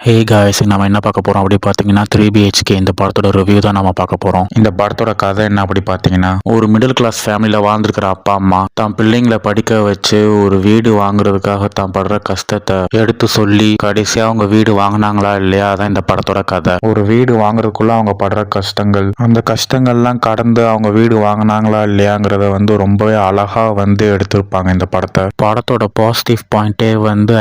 Hey guys, நம்ம என்ன பார்க்க போறோம் அப்படி பார்த்தீங்கன்னா 3BHK இந்த படத்தோட ரிவ்யூ தான் நம்ம பார்க்க போறோம். இந்த படத்தோட கதை என்ன அப்படி பார்த்தீங்கன்னா, ஒரு மிடில் கிளாஸ் ஃபேமிலியில வாழ்ந்துருக்கிற அப்பா அம்மா தான் பிள்ளைங்களை படிக்க வச்சு ஒரு வீடு வாங்குறதுக்காக தான் படுற கஷ்டத்தை எடுத்து சொல்லி கடைசியா அவங்க வீடு வாங்கினாங்களா இல்லையா, அதான் இந்த படத்தோட கதை. ஒரு வீடு வாங்குறதுக்குள்ள அவங்க படுற கஷ்டங்கள், அந்த கஷ்டங்கள்லாம் கடந்து அவங்க வீடு வாங்கினாங்களா இல்லையாங்கிறத ரொம்பவே அழகா எடுத்திருப்பாங்க இந்த படத்தை. படத்தோட பாசிட்டிவ் பாயிண்டே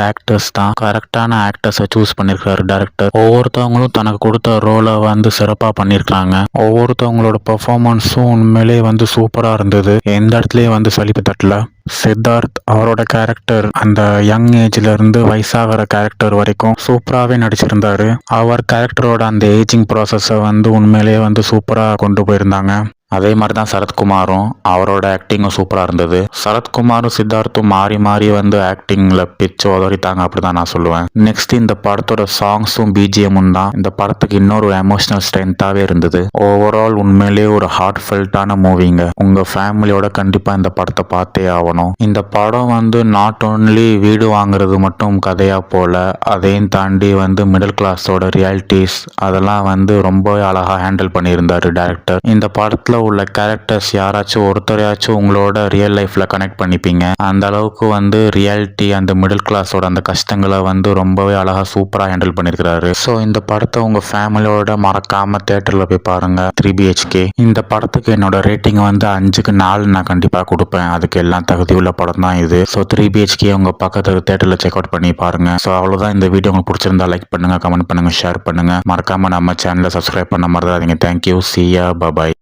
ஆக்டர்ஸ் தான். கரெக்டான ஆக்டர்ஸை சூஸ் பண்ணிருக்காரு டைரக்டர். ஒவ்வொருத்தவங்களும் தனக்கு கொடுத்த ரோலை சிறப்பா பண்ணிருக்காங்க. ஒவ்வொருத்தவங்களோட பெர்ஃபார்மன்ஸும் உண்மையிலே சூப்பரா இருந்தது. எந்த இடத்துலயும் சலிப்பு தட்டல. சித்தார்த் அவரோட கேரக்டர் அந்த யங் ஏஜ்ல இருந்து வயசாகிற கேரக்டர் வரைக்கும் சூப்பராகவே நடிச்சிருந்தாரு. அவர் கேரக்டரோட அந்த ஏஜிங் ப்ராசஸை உண்மையிலேயே சூப்பரா கொண்டு போயிருந்தாங்க. அதே மாதிரி தான் சரத்குமாரும், அவரோட ஆக்டிங்கும் சூப்பராக இருந்தது. சரத்குமாரும் சித்தார்த்தும் மாறி மாறி ஆக்டிங்கில் பிச்சு உதறிட்டாங்க அப்படிதான் நான் சொல்லுவேன். நெக்ஸ்ட் இந்த படத்தோட சாங்ஸும் பிஜிஎம்மும் தான் இந்த படத்துக்கு இன்னொரு எமோஷனல் ஸ்ட்ரென்த்தாகவே இருந்தது. ஓவரால் உண்மையிலேயே ஒரு ஹார்ட் ஃபெல்ட்டான மூவிங்க. உங்கள் ஃபேமிலியோட கண்டிப்பாக இந்த படத்தை பார்த்தே ஆகணும். இந்த படம் நாட் ஓன்லி வீடு வாங்குறது மட்டும் கதையாக போல, அதையும் தாண்டி மிடில் கிளாஸோட ரியாலிட்டிஸ் அதெல்லாம் ரொம்பவே அழகாக ஹேண்டில் பண்ணியிருந்தாரு டைரக்டர். இந்த படத்தில் உள்ள கேரக்டர்ஸ் யாராச்சும் ஒருத்தரையாச்சும் உங்களோட ரியல் லைஃப்ல கனெக்ட் பண்ணிப்பீங்க. அந்த அளவுக்கு ரியாலிட்டி அந்த மிடில் கிளாஸோட அந்த கஷ்டங்களை ரொம்பவே அழகா சூப்பரா ஹேண்டில் பண்ணிருக்காரு. ஸோ இந்த படத்தை உங்க ஃபேமிலியோட மறக்காம தியேட்டர்ல போய் பாருங்க. 3BHK இந்த படத்துக்கு என்னோட ரேட்டிங் 5க்கு 4 நான் கண்டிப்பா கொடுப்பேன். அதுக்கு எல்லாம் தகுதி உள்ள படம் தான் இது. ஸோ 3BHK உங்க பக்கத்து தியேட்டர்ல செக் அவுட் பண்ணி பாருங்க. ஸோ அவ்வளவுதான். இந்த வீடியோ உங்களுக்கு பிடிச்சிருந்தா லைக் பண்ணுங்க, கமெண்ட் பண்ணுங்க, ஷேர் பண்ணுங்க. மறக்காம நம்ம சேனலை சப்ஸ்கிரைப் பண்ண மறந்துடாதீங்க. Thank you. See ya. Bye bye.